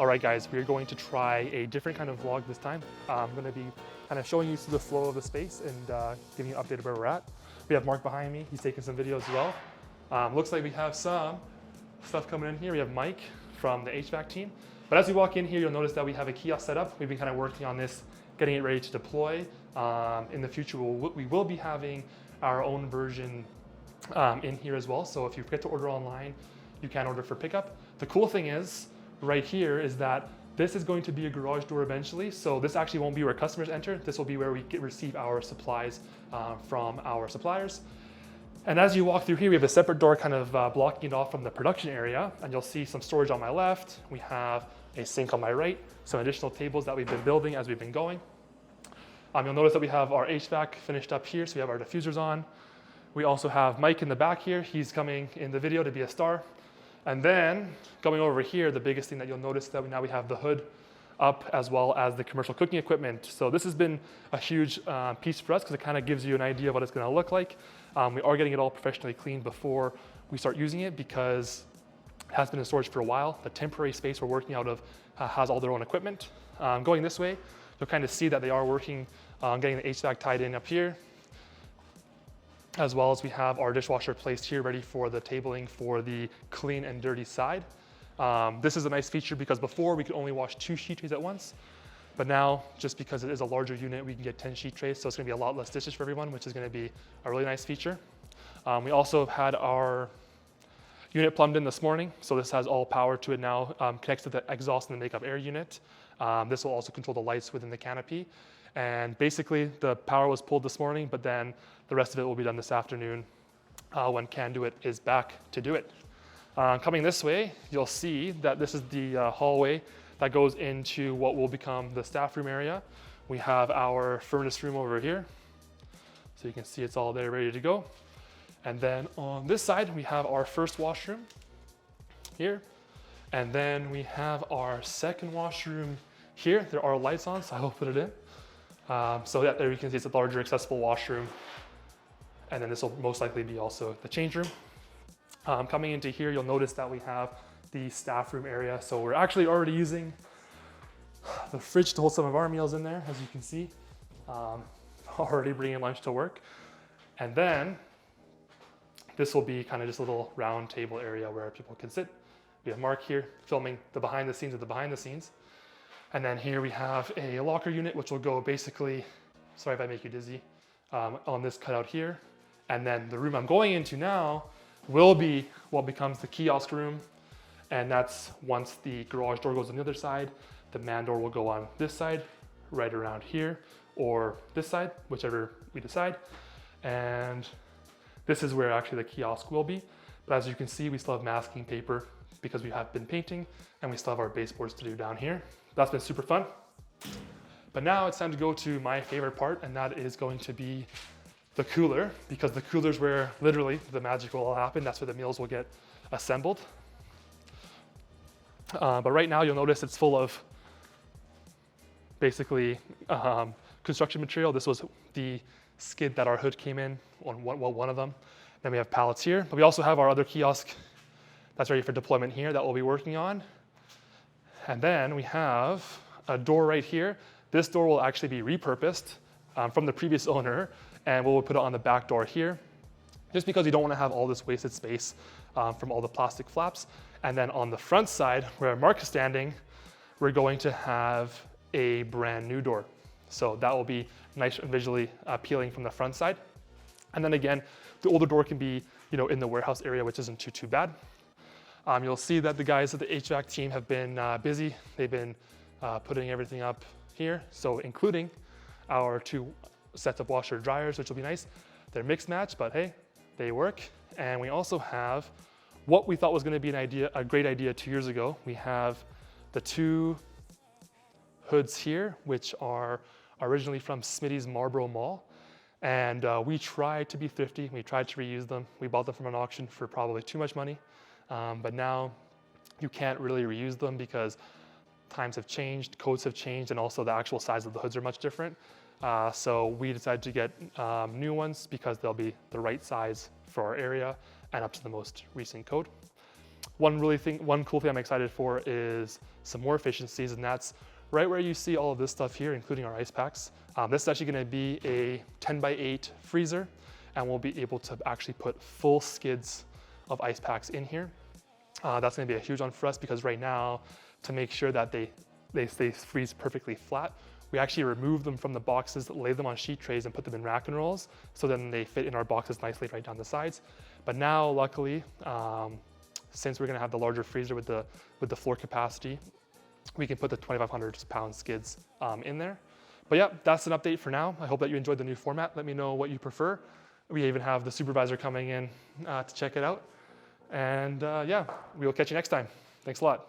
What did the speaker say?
All right, guys, we're going to try a different kind of vlog this time. I'm going to be kind of showing you the flow of the space and giving you an update of where we're at. We have Mark behind me. He's taking some video as well. Looks like we have some stuff coming in here. We have Mike from the HVAC team. But as we walk in here, you'll notice that we have a kiosk set up. We've been kind of working on this, getting it ready to deploy. In the future, we will be having our own version in here as well. So if you forget to order online, you can order for pickup. The cool thing is, right here is that this is going to be a garage door eventually. So this actually won't be where customers enter. This will be where we receive our supplies from our suppliers. And as you walk through here, we have a separate door kind of blocking it off from the production area. And you'll see some storage on my left. We have a sink on my right, some additional tables that we've been building as we've been going. You'll notice that we have our HVAC finished up here. So we have our diffusers on. We also have Mike in the back here. He's coming in the video to be a star. And then going over here, the biggest thing that you'll notice that now we have the hood up as well as the commercial cooking equipment. So this has been a huge piece for us because it kind of gives you an idea of what it's going to look like. We are getting it all professionally cleaned before we start using it because it has been in storage for a while. The temporary space we're working out of has all their own equipment. Going this way, you'll kind of see that they are working on getting the HVAC tied in up here, as well as we have our dishwasher placed here ready for the tabling for the clean and dirty side. This is a nice feature because before we could only wash 2 sheet trays at once, but now just because it is a larger unit, we can get 10 sheet trays, so it's gonna be a lot less dishes for everyone, which is gonna be a really nice feature. We also had our unit plumbed in this morning, so this has all power to it now, connects to the exhaust and the makeup air unit. This will also control the lights within the canopy. And basically the power was pulled this morning, but then the rest of it will be done this afternoon when Canduit is back to do it. Coming this way, you'll see that this is the hallway that goes into what will become the staff room area. We have our furnace room over here. So you can see it's all there ready to go. And then on this side, we have our first washroom here. And then we have our second washroom here. There are lights on, so I will put it in. So yeah, there you can see it's a larger accessible washroom. And then this will most likely be also the change room. Coming into here, you'll notice that we have the staff room area. So we're actually already using the fridge to hold some of our meals in there, as you can see. Already bringing lunch to work. And then this will be kind of just a little round table area where people can sit. We have Mark here filming the behind the scenes of the behind the scenes. And then here we have a locker unit, which will go basically, sorry if I make you dizzy, on this cutout here. And then the room I'm going into now will be what becomes the kiosk room. And that's once the garage door goes on the other side, the man door will go on this side, right around here, or this side, whichever we decide. And this is where actually the kiosk will be. But as you can see, we still have masking paper because we have been painting, and we still have our baseboards to do down here. That's been super fun. But now it's time to go to my favorite part, and that is going to be the cooler, because the cooler is where literally the magic will all happen. That's where the meals will get assembled. But right now you'll notice it's full of basically construction material. This was the skid that our hood came in on, one of them. Then we have pallets here, but we also have our other kiosk that's ready for deployment here that we'll be working on. And then we have a door right here. This door will actually be repurposed from the previous owner, and we'll put it on the back door here, just because you don't want to have all this wasted space from all the plastic flaps. And then on the front side, where Mark is standing, we're going to have a brand new door. So that will be nice and visually appealing from the front side. And then again, the older door can be, in the warehouse area, which isn't too bad. You'll see that the guys at the HVAC team have been busy. They've been putting everything up here. So including our 2 sets of washer dryers, which will be nice. They're mixed match, but hey, they work. And we also have what we thought was going to be a great idea 2 years ago. We have the 2 hoods here, which are originally from Smitty's Marlboro Mall. And we tried to be thrifty. We tried to reuse them. We bought them from an auction for probably too much money. But now you can't really reuse them because times have changed, codes have changed, and also the actual size of the hoods are much different. So we decided to get new ones because they'll be the right size for our area and up to the most recent code. One cool thing I'm excited for is some more efficiencies, and that's right where you see all of this stuff here, including our ice packs. This is actually gonna be a 10x8 freezer, and we'll be able to actually put full skids of ice packs in here. That's gonna be a huge one for us because right now, to make sure that they freeze perfectly flat, we actually remove them from the boxes, lay them on sheet trays and put them in rack and rolls, so then they fit in our boxes nicely right down the sides. But now, luckily, since we're gonna have the larger freezer with the floor capacity, we can put the 2,500 pound skids in there. But yeah, that's an update for now. I hope that you enjoyed the new format. Let me know what you prefer. We even have the supervisor coming in to check it out. And yeah, we will catch you next time. Thanks a lot.